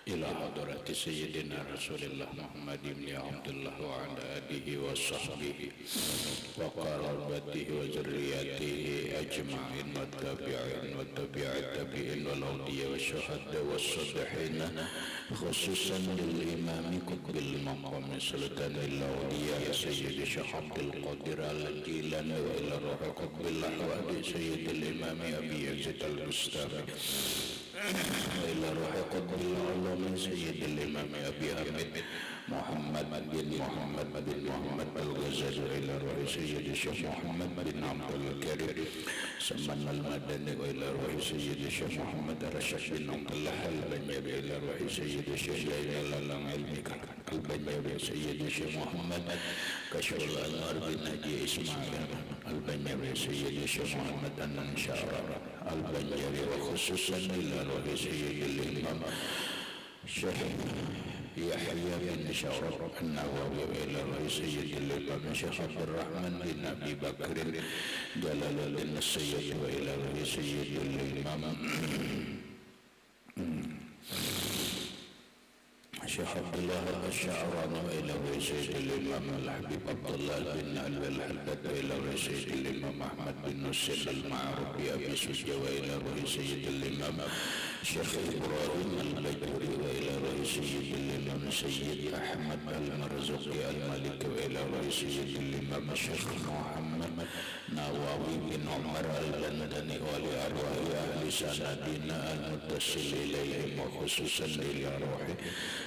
إلى حضرة سيدنا رسول الله محمد بن عبد الله وعلى آله وصحبه وقرابته وذريته أجمعين والتابعين والتابع التابعين والأولياء والشهداء والصالحين خصوصا للإمام قطب المقام سلطان الأولياء سيد الشيخ عبد القادر الجيلاني وإلى روح قطب الأحوال سيد الإمام أبي يزيد البستامي وإلى روح قطب العلوم سيد الإمام أبي حميد محمد بن محمد الغزالي وإلى روح سيد الشيخ محمد بن عبد الكريم سمن المدني وإلى روح سيد الشيخ محمد رشد بن عبد الله البنجابي إلى روح سيد الشيخ ليلى العلمي البنجابي سيد الشيخ محمد كشف الأنوار بن هدي إسماعيل البنجابي سيد الشيخ محمد النشارى البنجابي وخصوصا إلى روح سيد الإمام الشيخ يحيى بن شرف النووي وإلى روح سيد الإمام الشيخ عبد الرحمن بن أبي بكر جلال الدين السيد وإلى روح سيد الإمام الشيخ عبد الله الشعراني وإلى روح سيد الإمام الحبيب عبد الله بن علوي الحداد وإلى روح سيد الإمام أحمد بن نصير المعروف بأبي سجى وإلى روح سيد الإمام الشيخ إبراهيم البجوري وإلى روح سيد الإمام سيد أحمد المرزوقي المالك وإلى روح سيد الإمام الشيخ محمد نواوي بن عمر البندني ولأرواح أهل سندنا المتصل إليهم وخصوصا إلى روح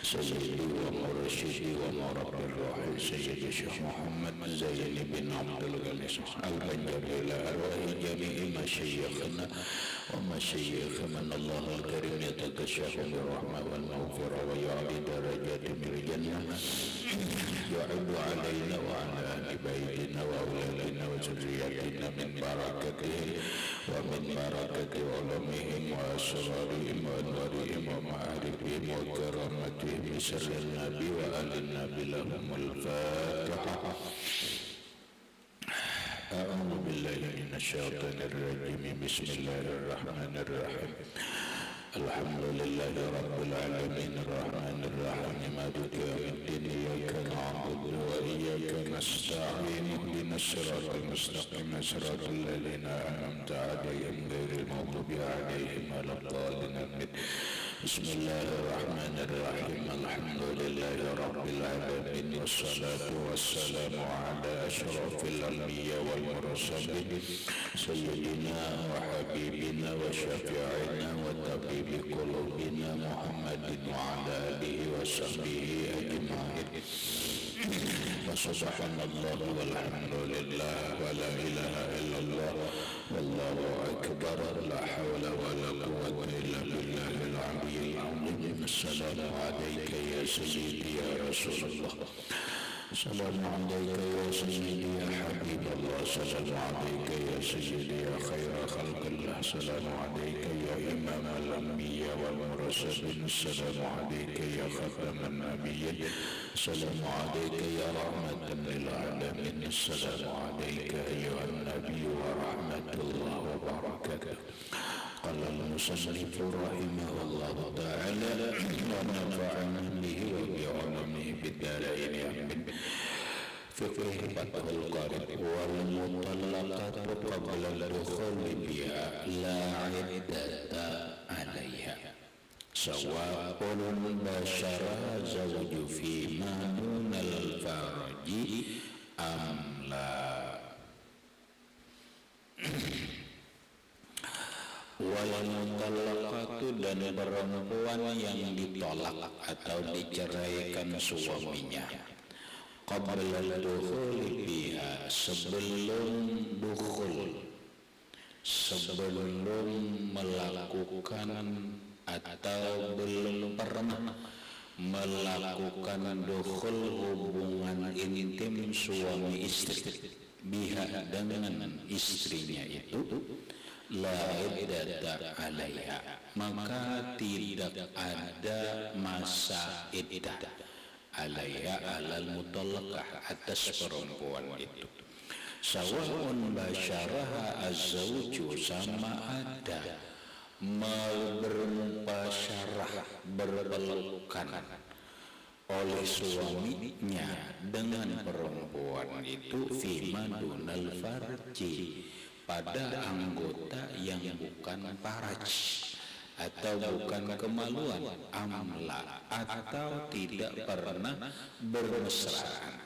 سيدي ومرشدي ومربي الروح سيد الشيخ محمد زين بن عبد الغني البنجابي إلى أرواح جميع مشايخنا ومشايخ من الله الكريم يتكشف بالرحمة والمغفرة ويعلي درجاتهم في الجنة يعد علينا وعلى أهل بيتنا وأولادنا وذرياتنا من بركته ومن بركة علومهم وأسرارهم وأنوارهم ومعارفهم وكرامتهم بسر النبي وآل النبي لهم الفاتحة. أعوذ بالله من الشيطان الرجيم بسم الله الرحمن الرحيم الحمد لله رب العالمين الرحمن الرحيم مالك يوم الدين إياك نعبد وإياك نستعين اهدنا الصراط المستقيم صراط الذين أنعمت عليهم غير المغضوب عليهم ولا الضالين بسم الله الرحمن الرحيم الحمد لله رب العالمين والصلاة والسلام على أشرف الأنبياء والمرسلين سيدنا وحبيبنا وشفيعنا وطبيب قلوبنا محمد وعلى آله وصحبه أجمعين فسبحان الله والحمد لله ولا إله إلا الله والله أكبر لا حول ولا قوة إلا بالله العلي العظيم السلام عليك يا سيدي يا رسول الله السلام عليك يا سيدي يا حبيب الله السلام عليك يا سيدي يا خير خلق الله السلام عليك يا إمام الأنبياء والمرسلين السلام عليك يا خاتم النبيين السلام عليك يا رحمة للعالمين السلام عليك أيها النبي ورحمة الله وبركاته. قال المصنف رحمه الله تعالى ونفعنا به وبعلمه بالدارين آمين. فقه فتح القارئ والمطلقات قبل الدخول بها لا عدة عليها سواء بشر زوج فيما دون الفرج أم لا. Wal mutallaqatu dan perempuan yang ditolak atau diceraikan suaminya qabla dukhuli biha sebelum melakukan atau belum pernah melakukan dukhul hubungan intim suami istri biha dengan istrinya itu la iddata alaiha maka tidak ada masa iddah alaiha alal mutallaqah atas perempuan itu sawa'un basyaraha az-zawju sama ada bermupasyarah, berpelukan oleh suaminya dengan perempuan itu fima dunal farji, pada anggota yang bukan faraj atau bukan kemaluan, amla atau tidak pernah bermesraan.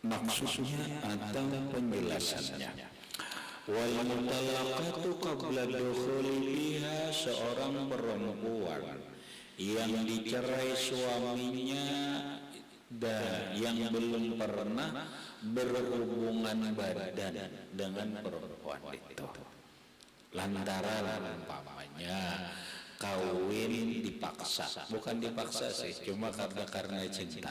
Maksudnya atau penjelasannya, wal mutallaqatu qabla dukhuli biha, seorang perempuan yang dicerai suaminya dan yang belum pernah berhubungan badan dengan perempuan itu, lantaran umpamanya kawin dipaksa, bukan dipaksa sih, cuma karena cinta.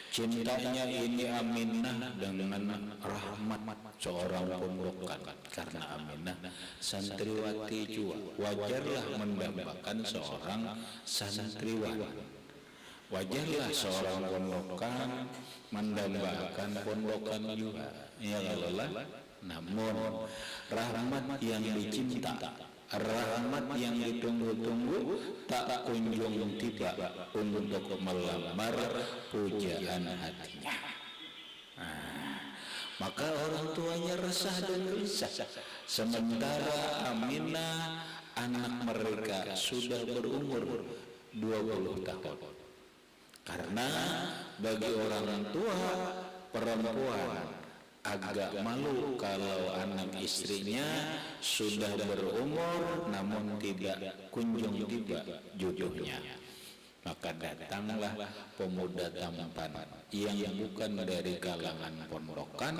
Cintanya ini Aminah dengan Rahmat, seorang pondokan, karena Aminah santriwati juga, wajarlah mendambakan seorang santriwan, wajarlah seorang pondokan mendambakan pondokan juga, ya Allah. Namun Rahmat yang dicinta, Rahmat yang ditunggu-tunggu tak kunjung tiba untuk melamar pujaan hatinya. Maka orang tuanya resah dan gelisah. Sementara Aminah anak mereka sudah berumur 20 tahun. Karena bagi orang tua perempuan agak malu kalau anak istrinya sudah berumur namun tidak kunjung tiba jodohnya. Maka datanglah pemuda tampan yang bukan dari kalangan pondokan,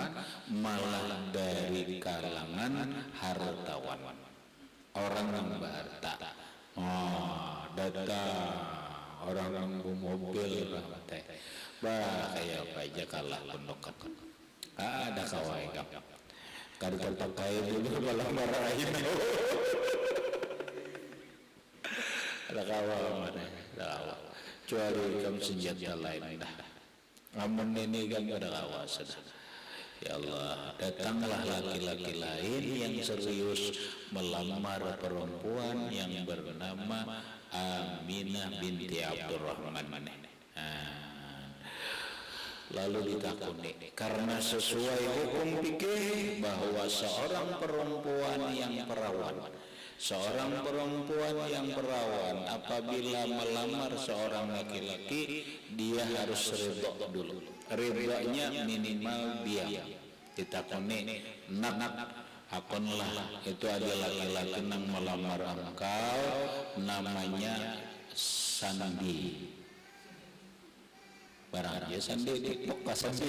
malah dari kalangan hartawan, orang yang berharta. Datang orang yang mobil, kayak apa aja kalah pondokan. Ada kawai kan pakai dulu malah marahin. Ada kawal mana? Kecuali kamu senjata lain dah. Amun ini kan ada kawal sudah. Ya Allah, datanglah laki-laki lain yang serius melamar perempuan yang bernama Aminah binti Abdurrahman. Lalu ditakuni, karena sesuai hukum fikih bahwa seorang perempuan yang perawan apabila melamar seorang laki-laki, dia harus ridho dulu. Ridhonya minimal diam. Ditakuni, nak akunlah itu ada laki-laki yang melamar engkau, namanya Sandi. Barang aja Sandi di Sandi.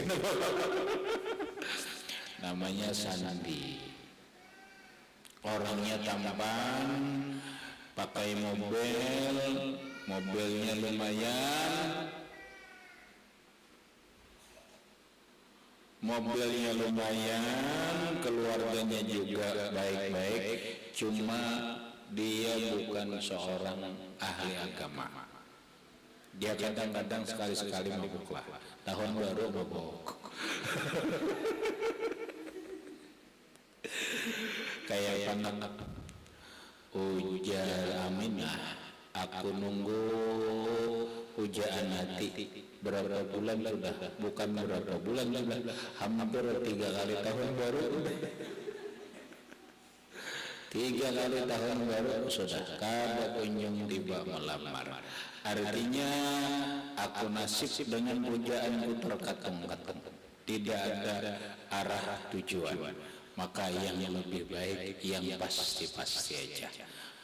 Namanya Sandi. Orangnya tampan, pakai mobilnya lumayan, keluarganya juga baik-baik, cuma dia bukan seorang ahli agama. Dia kadang-kadang sekali-sekali mabuk lah. Tahun baru mabuk. Kayak anak ujar Aminah, aku nunggu pujaan hati berapa bulan sudah, bukan berapa bulan sudah, hampir 3 kali tahun baru. 3 kali tahun baru sudah kada kunjung tiba melamar. Artinya aku nasib dengan pujaanku terkatung-katung, tidak ada arah tujuan. Maka yang lebih baik yang pasti-pasti aja.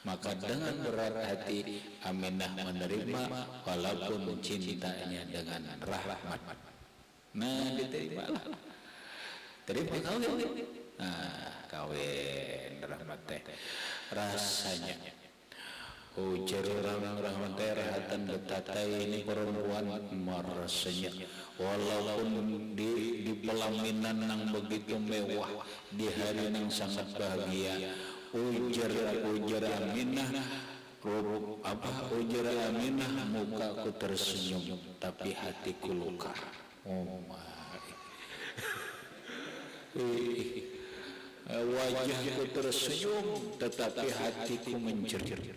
Maka dengan berat hati Aminah menerima walaupun cintanya dengan Rahmat. Nah, diterimalah. Terima kawin. Kawin Rahmat teh. Rasanya ujar orang Rahmat teh rahatan betatai ini perempuan marasanya, walaupun di pelaminan yang begitu mewah, di hari yang sangat bahagia, ujar Aminah, ujar Aminah, mukaku tersenyum tapi hatiku luka. wajahku tersenyum tetapi hatiku menjerit.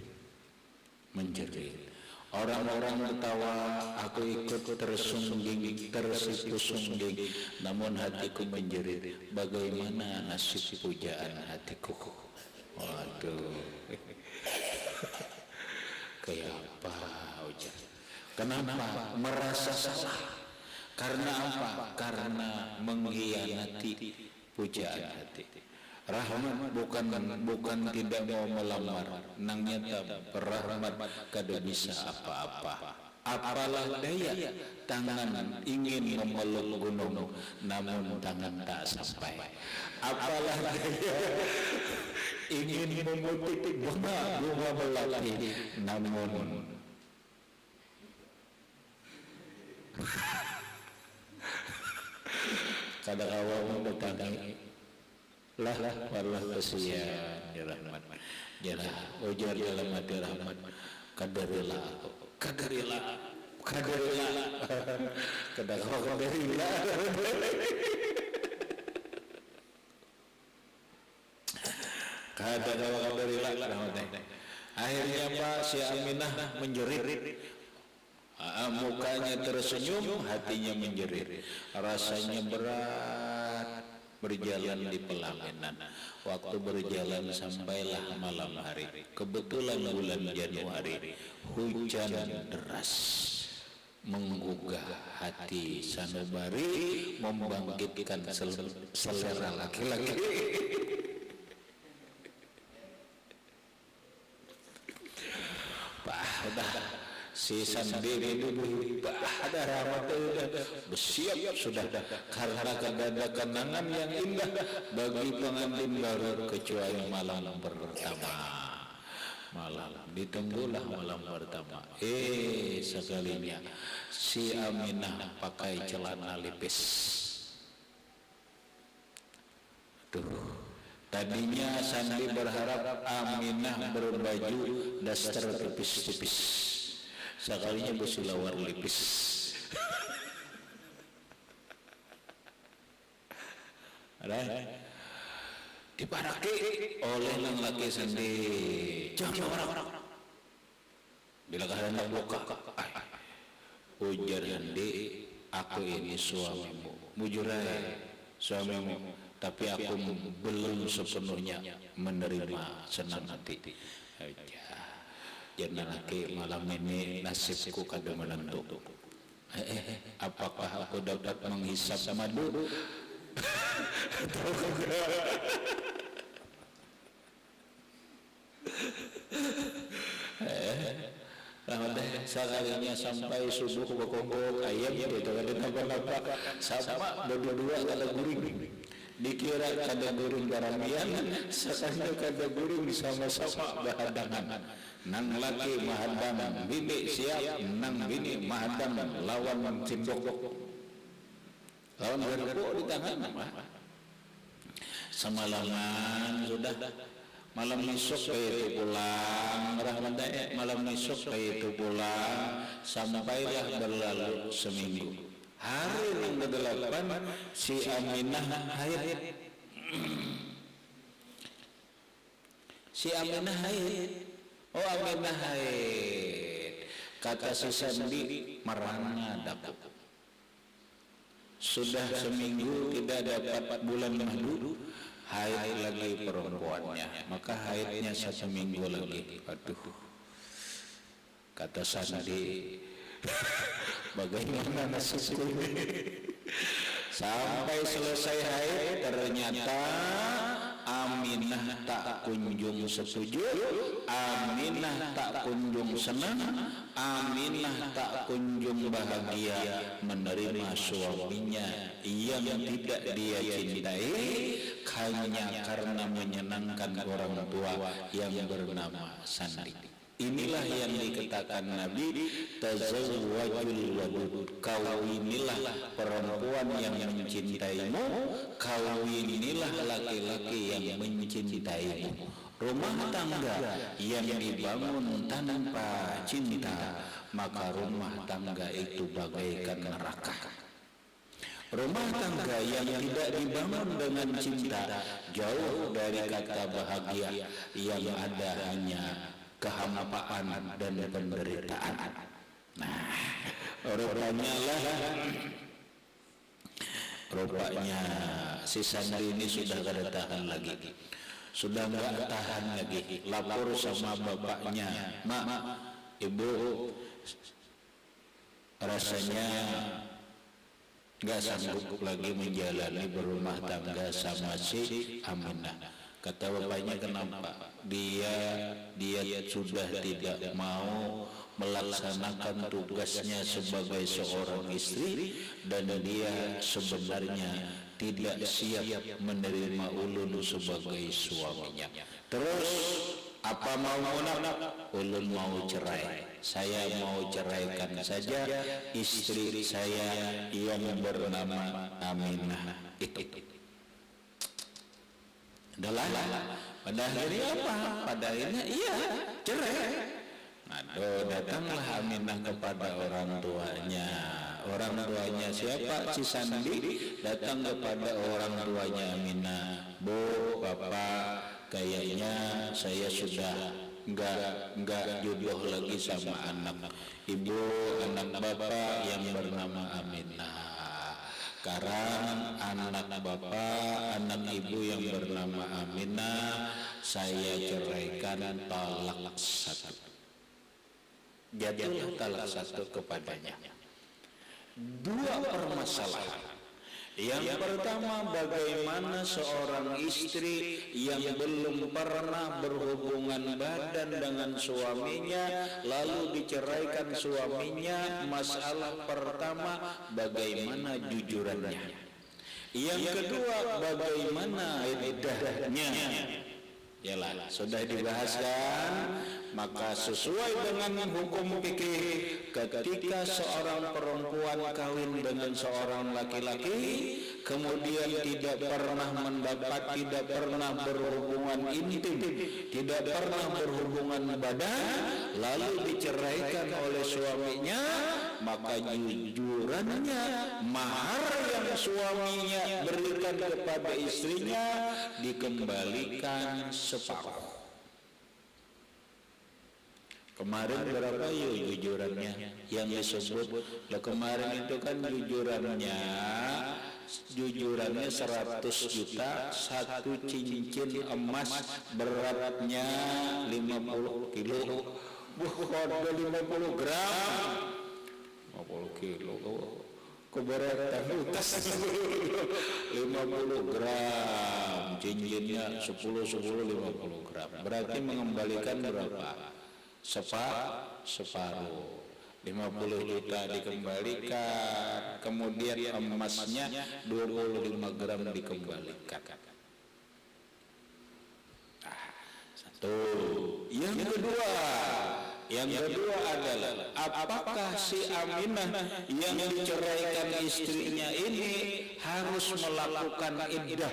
Orang-orang tertawa, aku ikut tersungging, tersipu sungging, namun hatiku menjerit. Bagaimana nasib pujaan hatiku? Waduh, kayak apa ujar? Kenapa? Merasa salah. Karena apa? Karena mengkhianati pujaan hati. Rahmat bukan tidak mau melamar, nang nyata berahmat kada bisa apa-apa. Apalah daya tangan ingin memeluk gunung, namun tangan tak sampai. Apalah daya ingin memetik bunga melati, namun kadang awal mendatangi lah wallah kasihan ya rahmat jalah ujar dalam hati rahmat kadarilah kadang kadarilah rahmat. Akhirnya Pak si Aminah menjerit, mukanya tersenyum, hatinya menjerit, rasanya berat berjalan di pelaminan. Waktu berjalan sampailah malam hari. Kebetulan bulan Januari, hujan deras menggugah hati sanubari, membangkitkan selera laki-laki. Si sendiri dulu ada rahmat bersiap sudah karena ada kenangan yang indah bagi pengantin baru kecuali malam pertama. Malam ditunggulah malam pertama. Sekalinya si Aminah pakai celana lipis. Tadinya Sandi berharap Aminah berbaju daster tipis-tipis. Sekalinya bersulawar lipis. Ada diparaki oleh nang laki sendiri. Jangan orang. Bila hendak buka, ujar Sandi, aku ini suamimu. Mujurai suamimu, tapi aku belum sepenuhnya menerima senang hati. Jangan lagi malam ini nasibku kada menentu. Apakah aku dapat menghisap madu? Sekalinya sampai subuh bokok ayam itu kada napa-napa sama dua-dua kada guring. Dikira kada guring garamian, sekalinya kada guring sama-sama berhadangan. Nang laki mahadam bini siap, nang bini mahadam lawan cindok, lawan berko di tangan. Semalaman sudah, malam esok itu pulang, malam esok itu pulang, sampailah berlalu seminggu. Hari yang ke-8 si Aminah haid. Si Aminah haid. Oh Aminah haid. Kata si Sandi merana dapat. Sudah seminggu tidak dapat bulan madu, haid lagi perempuannya. Maka haidnya 1 minggu lagi. Aduh. Kata Sandi, bagaimana nasibku ini? Sampai selesai haid ternyata Aminah tak kunjung setuju, Aminah tak kunjung senang, Aminah tak kunjung bahagia menerima suaminya yang tidak dia cintai hanya karena menyenangkan orang tua yang bernama Sandi. Inilah yang dikatakan Nabi, tazawwajul wadud, kawinilah perempuan yang mencintaimu, kawinilah laki-laki yang mencintaimu. Rumah tangga yang dibangun tanpa cinta, maka rumah tangga itu bagaikan neraka. Rumah tangga yang tidak dibangun dengan cinta jauh dari kata bahagia, yang ada hanya kehampaan dan penderitaan. Nah, rupanya si Sandri ini sudah kada tahan lagi, sudah nggak tahan lagi, lapor sama bapaknya, "Mak, Ibu, rasanya nggak sanggup lagi menjalani berumah tangga sama si Aminah." Kata bapaknya, "Kenapa?" Dia sudah tidak mau melaksanakan tugasnya sebagai seorang istri, dan dia sebenarnya tidak siap menerima Ulun sebagai suaminya. Terus apa mau nak? Ulun mau cerai. Saya mau ceraikan saja istri saya yang bernama Aminah itu. Adalah pada akhirnya apa? Pada akhirnya iya cerai. Aduh, datanglah Aminah kepada orang tuanya. Orang tuanya siapa? Si Sandi datang kepada orang tuanya Aminah. "Bu, Bapak, kayaknya saya sudah enggak jodoh lagi sama anak Ibu, anak Bapak yang bernama Aminah. Sekarang anak Bapak, anak Ibu yang bernama Aminah, saya ceraikan talak satu." Jatuhlah talak satu kepadanya. Dua permasalahan. Yang pertama, bagaimana seorang istri yang belum pernah berhubungan badan dengan suaminya lalu diceraikan suaminya. Masalah pertama, bagaimana jujurannya. Yang kedua, bagaimana iddahnya. Yalah, sudah dibahas kan? Maka sesuai dengan hukum fikih, ketika seorang perempuan kawin dengan seorang laki-laki kemudian tidak pernah tidak pernah berhubungan intim, tidak pernah berhubungan badan, lalu diceraikan oleh suaminya, maka jujurannya, mahar yang suaminya berikan kepada istrinya, dikembalikan separuh. Kemarin berapa jujurannya yang disebut? Lah kemarin itu kan jujurannya 100 juta, satu cincin emas beratnya 50 kilo. Ada 50 gram. 50 kilo. Keberatan utas 50 gram. Cincinnya 10 50 gram. Berarti mengembalikan berapa? Separuh. 50 juta dikembalikan, kemudian emasnya 25 gram dikembalikan. Satu. Yang kedua adalah, apakah si Aminah yang diceraikan istrinya ini harus melakukan iddah?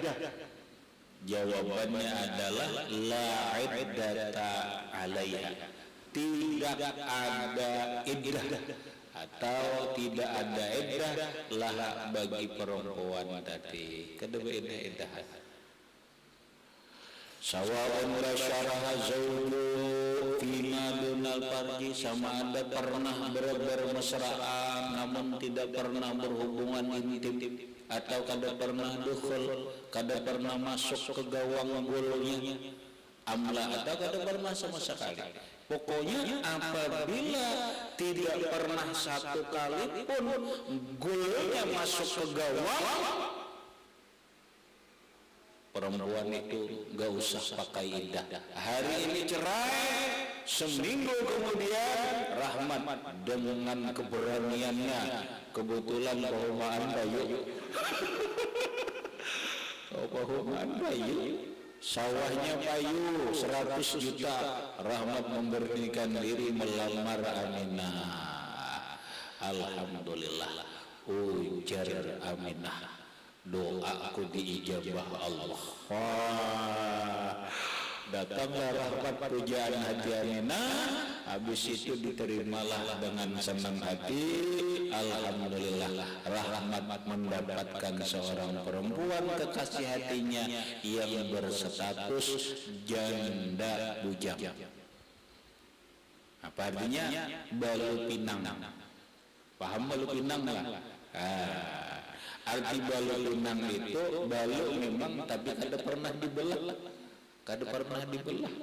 Jawabannya adalah la iddata alaiha. Tidak ada iddah atau tidak ada iddah lah bagi perempuan tadi. Kedua iddah. Sawa'un basyaraha zawju fima dunal farji, sama ada pernah bermesraan namun tidak pernah berhubungan intim, atau kada pernah dukhul, kada pernah masuk ke gawang gulnya, amla, atau kada pernah sama sekali. Pokoknya apabila tidak pernah satu kali pun gulnya masuk ke gawang, perempuan itu gak usah pakai iddah. Hari ini cerai, seminggu kemudian Rahmat dengan keberaniannya, kebetulan Pahumaan Bayu Pahumaan Bayu, sawahnya Bayu 100 juta, Rahmat memberanikan diri melamar Aminah. Alhamdulillah, ujar Aminah, doaku diijabah Allah. Wah, Datanglah rahmat pujaan hati Aminah, habis itu diterimalah dengan senang hati. Alhamdulillah, rahmat mendapatkan seorang perempuan kekasih hatinya yang berstatus janda bujang. Apa artinya? Balu pinang. Paham balu pinang lah? Arti balu pinang itu balu memang, tapi kada pernah dibelah. Kada pernah dibelah.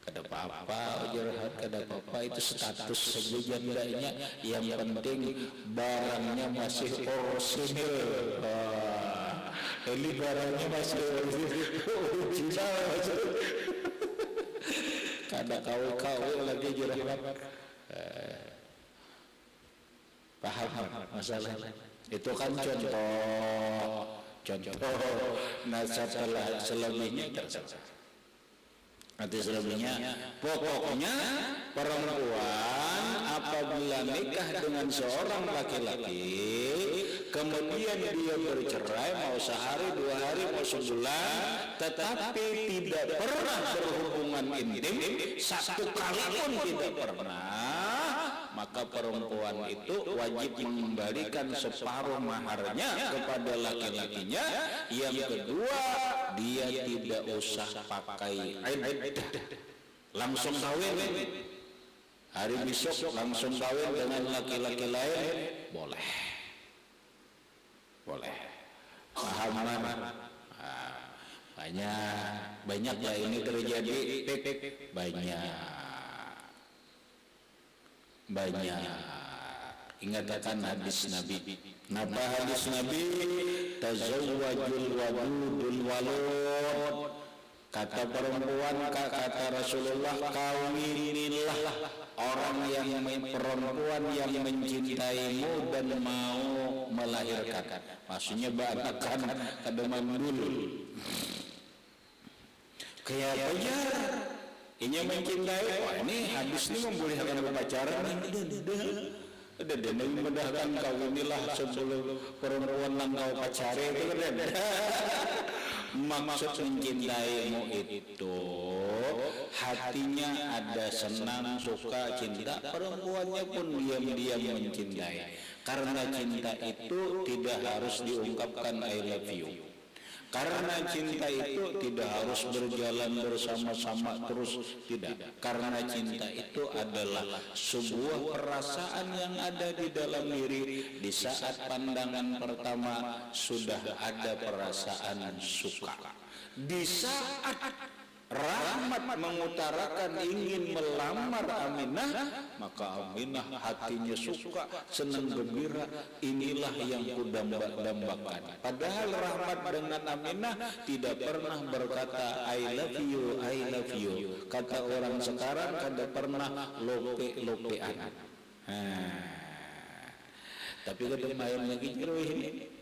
Kada apa-apa, Jurahat, kada apa-apa, itu status saja jandanya. Yang penting barangnya masih orisinil. Ini barangnya masih orisinal. Kada kau lagi Jurahat. Paham masalah? Itu kan contoh. Nah setelah selebihnya terserah. Nanti selebihnya, pokoknya perempuan apabila nikah dengan seorang laki-laki, kemudian dia bercerai, mau sehari, 2 hari, mau sebulan, tetapi tidak pernah berhubungan intim, satu kali pun tidak pernah, maka perempuan itu wajib mengembalikan separuh maharnya kepada laki-lakinya. Yang kedua, dia tidak usah pakai iddah, langsung kawin. Hari besok langsung kawin dengan laki-laki lain, boleh. Pahaman? Banyak lah ini terjadi. Banyak. Ingat akan hadis Nabi. Napa hadis Nabi? Tazawwajul wadudul walud. Kata perempuan, kata Rasulullah, kawinilah orang perempuan yang mencintaimu dan mau melahirkan. Maksudnya banakan kademan dulu. Kayak ajar. Ini mencintai. Wah, ini hadis ini membolehkan berpacaran. Udah Nabi mendahkan kawinilah sebelum perempuan kau pacari itu kan. Maksud mencintaimu itu hatinya ada senang, suka, cinta. Perempuannya pun diam-diam mencintai. Karena cinta itu tidak harus diungkapkan I love you. Karena cinta itu tidak harus berjalan bersama-sama terus, tidak. Karena cinta itu adalah sebuah perasaan yang ada di dalam diri. Di saat pandangan pertama sudah ada perasaan suka. Di saat Rahmat mengutarakan ingin melamar Aminah, maka Aminah hatinya suka, senang gembira. Inilah yang kudambakan. Padahal Rahmat dengan Aminah tidak pernah berkata I love you. Kata orang sekarang kada pernah lope-lopean. Tapi kada main lagi jero ini.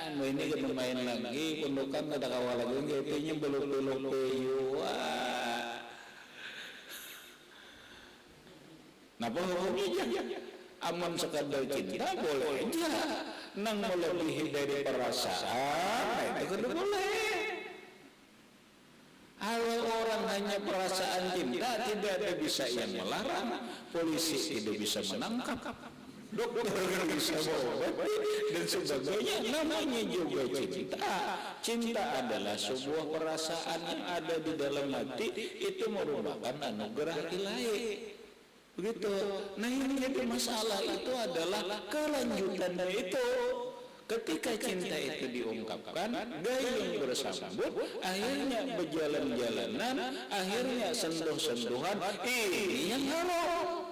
Ini kita main lagi, pundukan ada kawal lagi, GP-nya belum Napa hukumnya? Aman sekadar cinta boleh aja, nang melebihi dari perasaan, itu kan boleh. Kalau orang hanya perasaan cinta, tidak ada bisa yang melarang, polisi tidak bisa menangkap, dokter bisa mengobati dan sebagainya. Namanya juga cinta. Cinta adalah sebuah perasaan yang ada di dalam hati, itu merupakan anugerah ilahi. Begitu. Nah ini jadi masalah itu adalah kelanjutannya itu. Ketika cinta itu diungkapkan, gayung bersambut, akhirnya berjalan-jalanan, akhirnya sentuh-sentuhan, ini yang haram.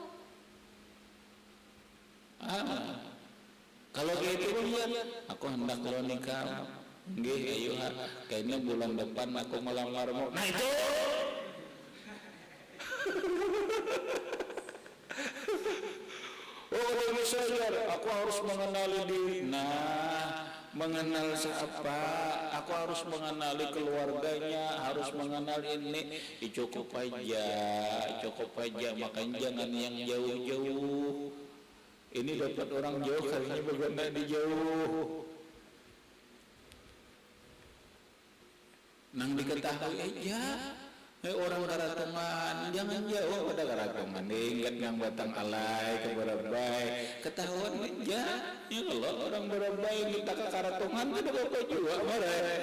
Kalau kayak itu lihat, aku hendak lo nikah, nggih, ayo kayaknya bulan depan aku melamarmu. Nah itu, ini saja, aku harus mengenali diri. Nah, mengenal siapa? Aku harus mengenali keluarganya, harus mengenal ini. Cukup aja. Makanya jangan yang jauh-jauh. Ini dapat orang jauh, kayaknya berganda di jauh. nang diketahui aja orang karatungan jangan jauh pada karatungan ingat yang batang alay keberabay ketahuan aja ya kalau orang berabay kita ke karatungan itu apa juga marah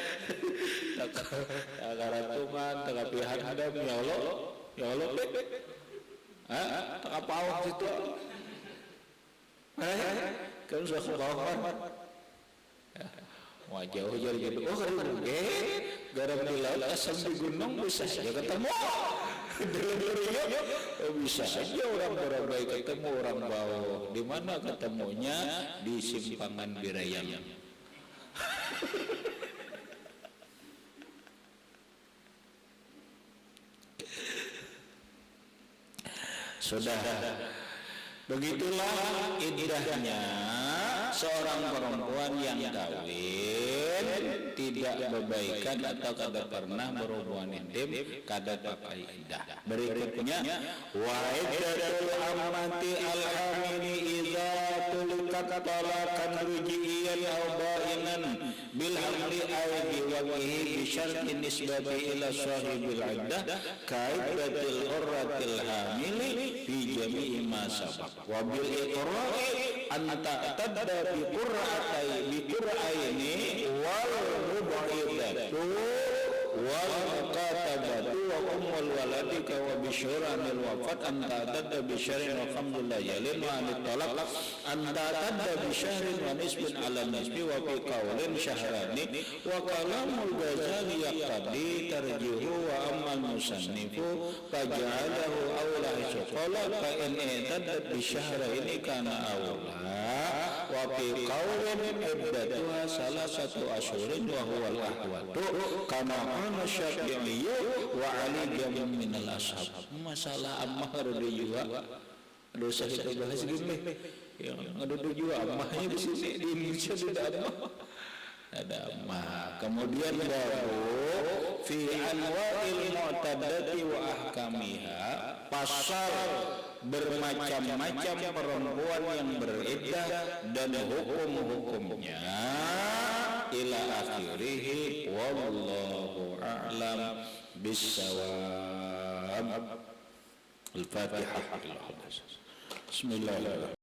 karatungan tengah pihak hadam ya Allah tengah pawang situ kan sudah kebawah wajah hujan gitu garam di laut asam di gunung bisa saja ketemu bisa saja orang berabay ketemu orang bawah di mana ketemunya di simpangan Birayang sudah begitulah indahnya seorang perempuan yang kawin tidak berbaikan atau kada pernah berhubungan intim kada pakai iddah. Berikutnya wa iddatul amati al-hamili idza tulikat talaqan rujiyan aw ba'inan bil hamli aw bi wajhi bi syartin nisbati ila sahibil iddah kaidatil hurratil hamili fi jami'i ma sabaq wa bil iqra'i anta tadda bi qur'aini wal rubaiyatu wal muqatabatu wa ummul waladika wa bi syuranil wafat anta tadda bi syahrin wa khamsul layalin wa anit talaq anta tadda bi syahrin wa nisbin ala nisbi wa fi qawlin syahrani wa kalamul Ghazali yaqtadi tarjihu wa ammal musannifu faja'alahu awla qala fa in tadda bi syahraini kana awla wa fi qawlin iddatuha salasatu asyhurin wa huwa al-ahwatu kama qala Syafi'i wa Ali jamin minal ashab. Masalah ammah ada juga dosa kita bahas gini yang ada juga ammahnya di sini di Indonesia tidak ada ammah. Kemudian baru fi anwa'il mu'tadati wa ahkamiha pasal bermacam-macam perempuan yang beriddah dan hukum-hukumnya ila akhirih wallahu a'lam bissawab. Al-Fatihah. Bismillahirrahmanirrahim.